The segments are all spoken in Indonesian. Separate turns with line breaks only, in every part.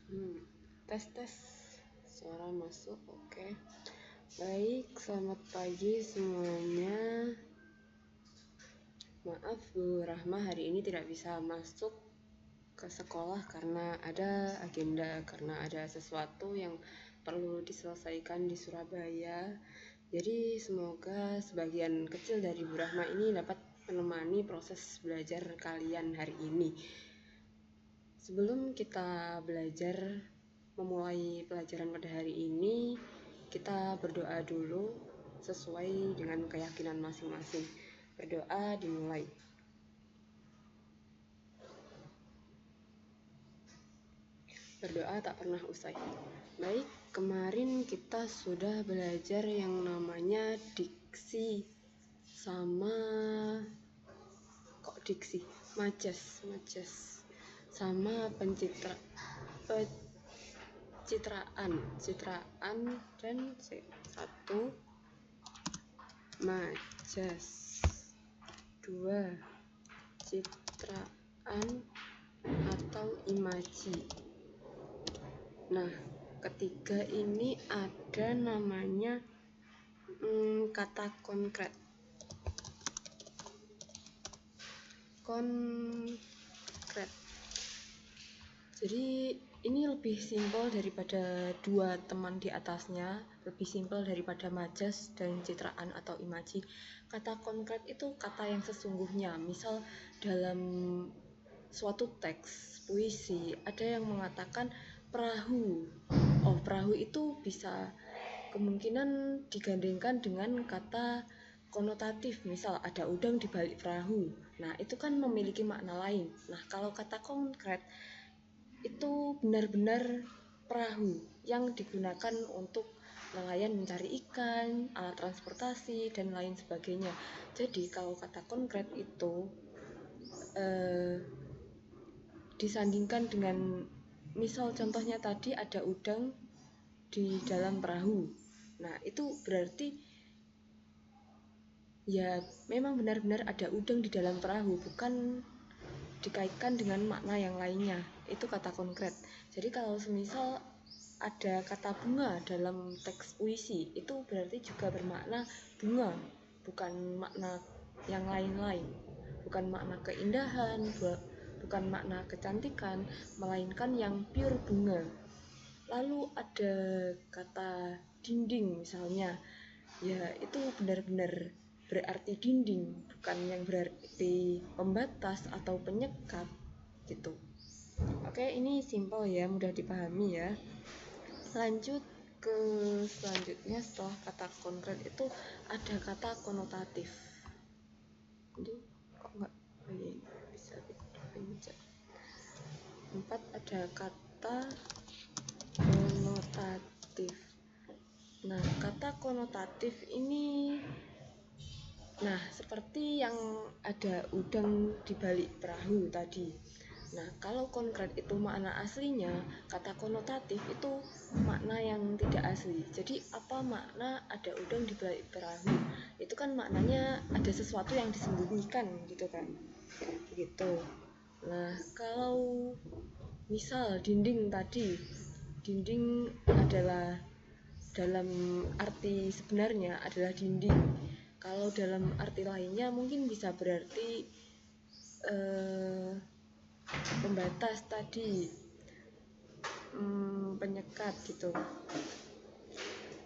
Hmm, tes suara masuk, oke. Baik, selamat pagi semuanya. Maaf Bu Rahma hari ini tidak bisa masuk ke sekolah karena ada agenda, karena ada sesuatu yang perlu diselesaikan di Surabaya. Jadi semoga sebagian kecil dari Bu Rahma ini dapat menemani proses belajar kalian hari ini. Sebelum kita belajar memulai pelajaran pada hari ini, kita berdoa dulu sesuai dengan keyakinan masing-masing. Berdoa dimulai. Berdoa tak pernah usai. Baik, kemarin kita sudah belajar yang namanya diksi sama majas sama citraan dan satu majas, dua citraan atau imaji. Nah, ketiga ini ada namanya kata konkret. Jadi ini lebih simpel daripada dua teman di atasnya, lebih simpel daripada majas dan citraan atau imaji. Kata konkret itu kata yang sesungguhnya. Misal dalam suatu teks puisi ada yang mengatakan perahu. Perahu itu bisa kemungkinan digandengkan dengan kata konotatif, misal ada udang di balik perahu. Nah, itu kan memiliki makna lain. Nah, kalau kata konkret itu benar-benar perahu yang digunakan untuk nelayan mencari ikan, alat transportasi, dan lain sebagainya. Jadi kalau kata konkret itu disandingkan dengan misal contohnya tadi ada udang di dalam perahu. Nah, itu berarti ya memang benar-benar ada udang di dalam perahu, bukan dikaitkan dengan makna yang lainnya. Itu kata konkret. Jadi kalau semisal ada kata bunga dalam teks puisi, itu berarti juga bermakna bunga, bukan makna yang lain-lain, bukan makna keindahan, bukan makna kecantikan, melainkan yang pure bunga. Lalu ada kata dinding misalnya, ya itu benar-benar berarti dinding, bukan yang berarti pembatas atau penyekat gitu. Oke, ini simpel ya, mudah dipahami ya. Lanjut ke selanjutnya, setelah kata konkret itu ada kata konotatif. Jadi kok nggak bisa dipencet. 4 ada kata konotatif. Nah, kata konotatif ini seperti yang ada udang di balik perahu tadi. Nah, kalau konkret itu makna aslinya, kata konotatif itu makna yang tidak asli. Jadi apa makna ada udang di balik perahu? Itu kan maknanya ada sesuatu yang disembunyikan gitu kan. Begitu. Nah, kalau misal dinding tadi, dinding adalah dalam arti sebenarnya adalah dinding. Kalau dalam arti lainnya mungkin bisa berarti pembatas tadi, penyekat gitu.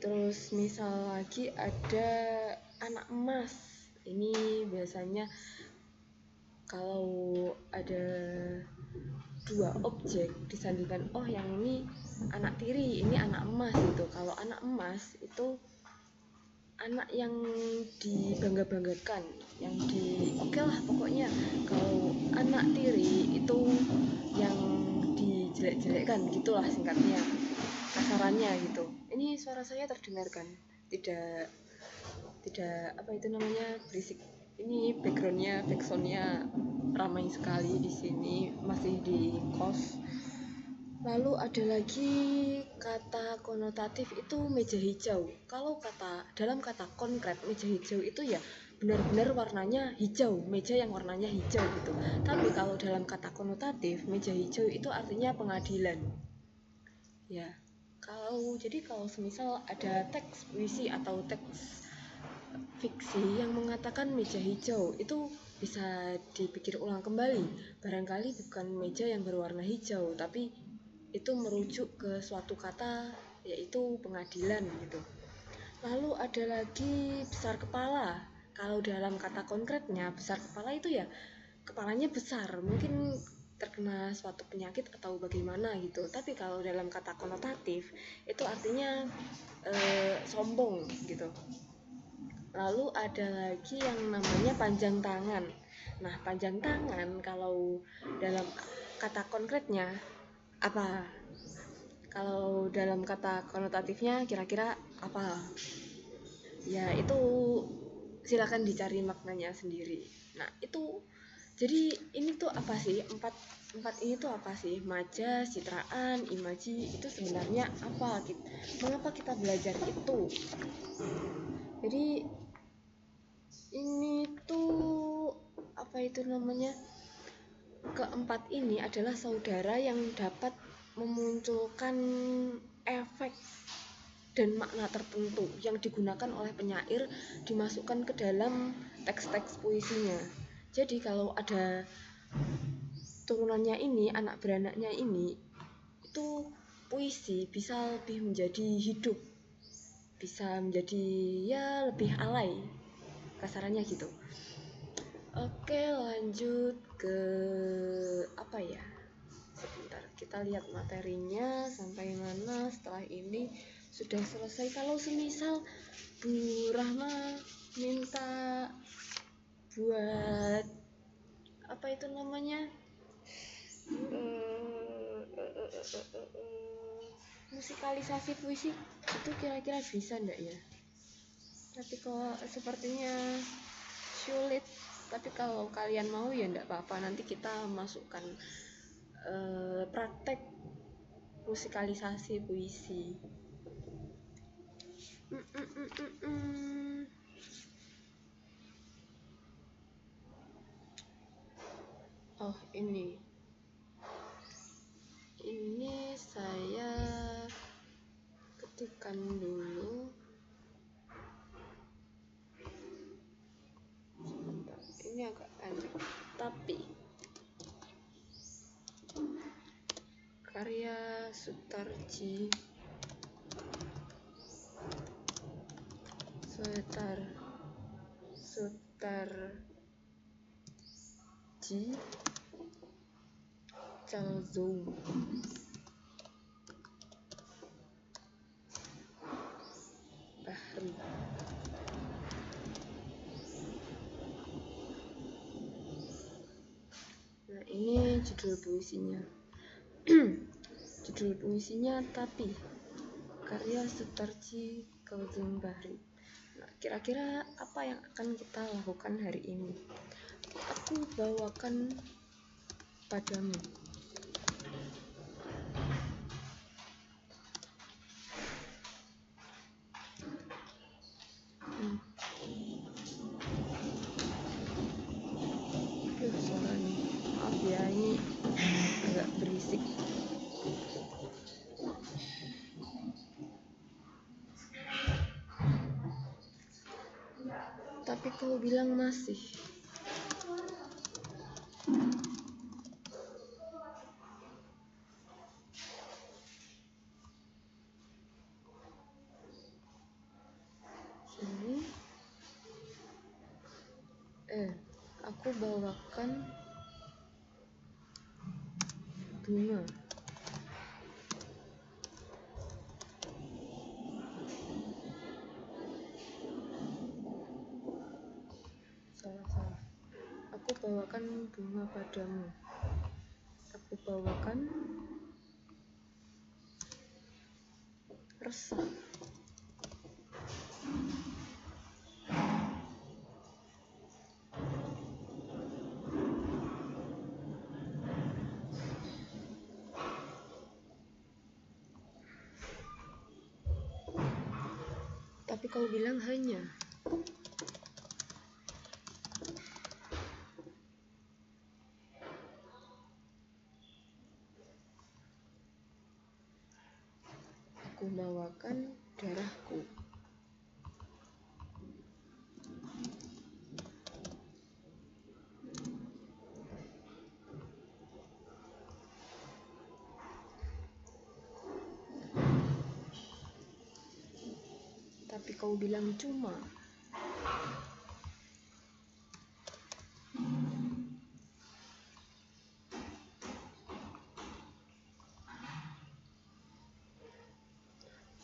Terus misal lagi ada anak emas. Ini biasanya kalau ada dua objek disandingkan, yang ini anak tiri, ini anak emas gitu. Kalau anak emas itu anak yang dibangga-banggakan, yang oke lah pokoknya. Kalau anak tiri itu yang dijelek-jelekkan gitulah singkatnya, kasarannya gitu. Ini suara saya terdengarkan? Tidak berisik. Ini backsoundnya ramai sekali di sini, masih di kos. Lalu ada lagi kata konotatif itu meja hijau. Kalau dalam kata konkret meja hijau itu ya benar-benar warnanya hijau, meja yang warnanya hijau gitu. Tapi kalau dalam kata konotatif meja hijau itu artinya pengadilan. Ya, kalau semisal ada teks puisi atau teks fiksi yang mengatakan meja hijau, itu bisa dipikir ulang kembali. Barangkali bukan meja yang berwarna hijau, tapi itu merujuk ke suatu kata, yaitu pengadilan gitu. Lalu ada lagi besar kepala. Kalau dalam kata konkretnya, besar kepala itu ya kepalanya besar, mungkin terkena suatu penyakit atau bagaimana gitu. Tapi kalau dalam kata konotatif, itu artinya sombong gitu. Lalu ada lagi yang namanya panjang tangan. Nah, panjang tangan kalau dalam kata konkretnya apa? Kalau dalam kata konotatifnya kira-kira apa? Ya, itu silakan dicari maknanya sendiri. Nah, itu jadi ini tuh apa sih? Empat empat ini tuh apa sih? Maja, citraan, imaji itu sebenarnya apa? Mengapa kita belajar itu? Jadi ini tuh apa itu namanya? Keempat ini adalah saudara yang dapat memunculkan efek dan makna tertentu yang digunakan oleh penyair dimasukkan ke dalam teks-teks puisinya. Jadi kalau ada turunannya ini, anak beranaknya ini, itu puisi bisa lebih menjadi hidup, bisa menjadi ya lebih alay, kasarannya gitu. Oke, lanjut ke apa ya? Sebentar, kita lihat materinya sampai mana. Setelah ini sudah selesai. Kalau semisal Bu Rahma minta buat apa itu namanya, musikalisasi puisi, itu kira-kira bisa enggak ya? Tapi kok sepertinya sulit. Tapi kalau kalian mau ya enggak apa-apa, nanti kita masukkan praktek musikalisasi puisi. Oh, ini saya ketikkan dulu. Sebentar, ini agak pendek. Tapi karya Sutarji Calzoum. Bahri. Nah, ini judul puisinya. Judul puisinya Tapi, karya Sutarji Calzoum Bahri. Nah, kira-kira apa yang akan kita lakukan hari ini? Aku bawakan padamu. Suaranya maaf ya, ini agak berisik. Tapi kau bilang masih. Sini. Aku bawakan bunga. Salah. Aku bawakan bunga padamu. Aku bawakan resah. Tapi kau bilang hanya. Aku bawakan darahku. Tapi kau bilang cuma.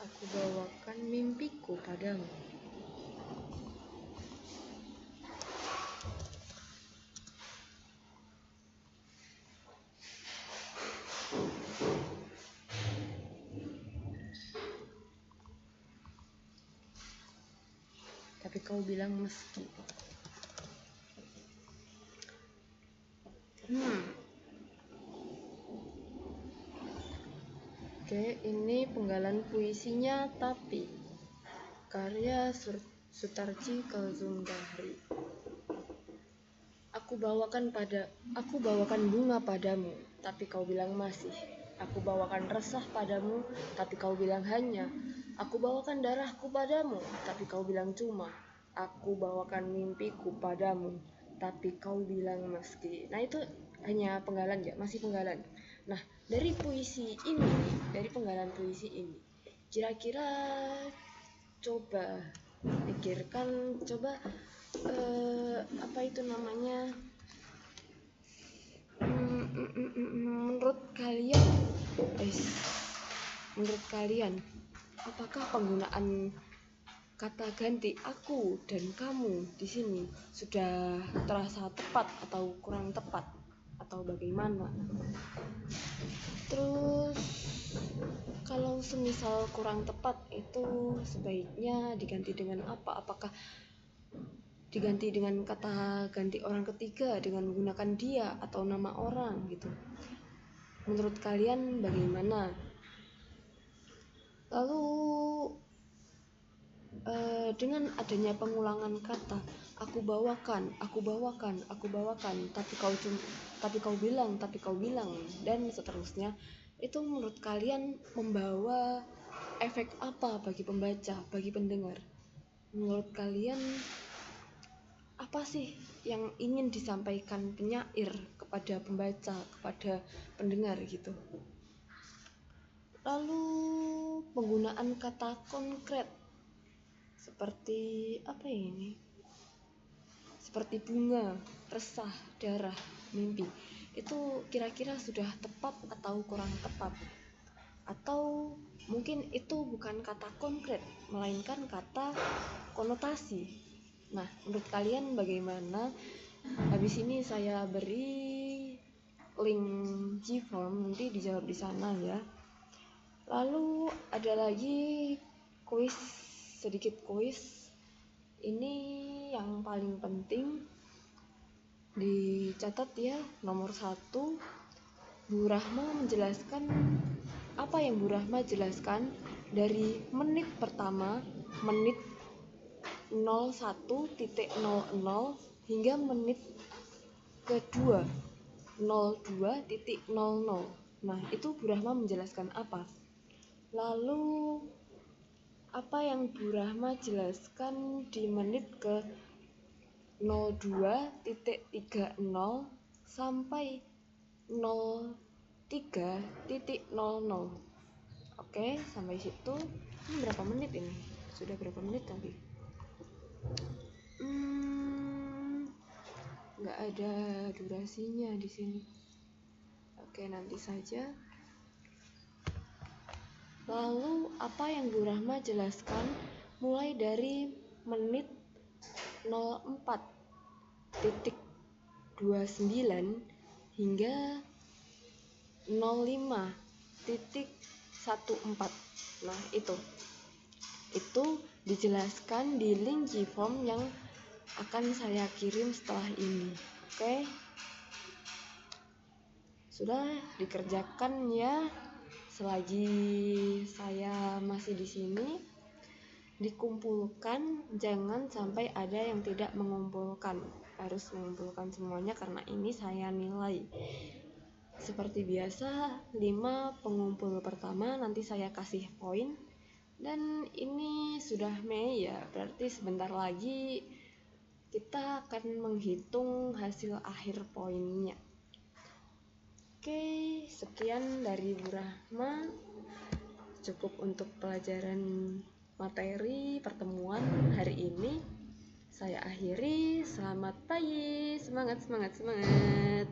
Aku bawakan mimpiku padamu. Tapi kau bilang meski. Oke, ini penggalan puisinya Tapi, karya Sutarji Kalzumbahri. Aku bawakan bunga padamu, tapi kau bilang masih. Aku bawakan resah padamu, tapi kau bilang hanya. Aku bawakan darahku padamu, tapi kau bilang cuma. Aku bawakan mimpiku padamu, tapi kau bilang meski. Nah, itu hanya penggalan ya, masih penggalan. Nah, dari penggalan puisi ini, kira-kira coba pikirkan, apa itu namanya, menurut kalian apakah penggunaan kata ganti aku dan kamu di sini sudah terasa tepat atau kurang tepat atau bagaimana? Terus kalau semisal kurang tepat itu sebaiknya diganti dengan apa? Apakah diganti dengan kata ganti orang ketiga dengan menggunakan dia atau nama orang gitu? Menurut kalian bagaimana? Lalu dengan adanya pengulangan kata aku bawakan, tapi kau bilang dan seterusnya, itu menurut kalian membawa efek apa bagi pembaca, bagi pendengar? Menurut kalian apa sih yang ingin disampaikan penyair kepada pembaca, kepada pendengar gitu? Lalu penggunaan kata konkret seperti apa ini? Seperti bunga, resah, darah, mimpi. Itu kira-kira sudah tepat atau kurang tepat? Atau mungkin itu bukan kata konkret, melainkan kata konotasi. Nah, menurut kalian bagaimana? Habis ini saya beri link Gform, nanti dijawab di sana ya. Lalu ada lagi sedikit kuis. Ini yang paling penting dicatat ya, nomor 1. Bu Rahma menjelaskan apa yang Bu Rahma jelaskan dari menit pertama, menit 01.00 hingga menit kedua 02.00. Nah, itu Bu Rahma menjelaskan apa? Lalu apa yang Bu Rahma jelaskan di menit ke 02.30 sampai 03.00. Oke, sampai situ. Ini berapa menit ini? Sudah berapa menit tadi? Nggak ada durasinya di sini. Oke, nanti saja. Lalu apa yang Bu Rahma jelaskan mulai dari menit 04.29 hingga 05.14. Nah, itu dijelaskan di link Gform yang akan saya kirim setelah ini. Oke. Sudah dikerjakan ya. Selagi saya masih di sini, dikumpulkan, jangan sampai ada yang tidak mengumpulkan. Harus mengumpulkan semuanya karena ini saya nilai. Seperti biasa, 5 pengumpul pertama nanti saya kasih poin. Dan ini sudah Mei ya, berarti sebentar lagi kita akan menghitung hasil akhir poinnya. Oke, sekian dari Bu Rahma. Cukup untuk pelajaran materi pertemuan hari ini. Saya akhiri. Selamat pagi, semangat, semangat, semangat.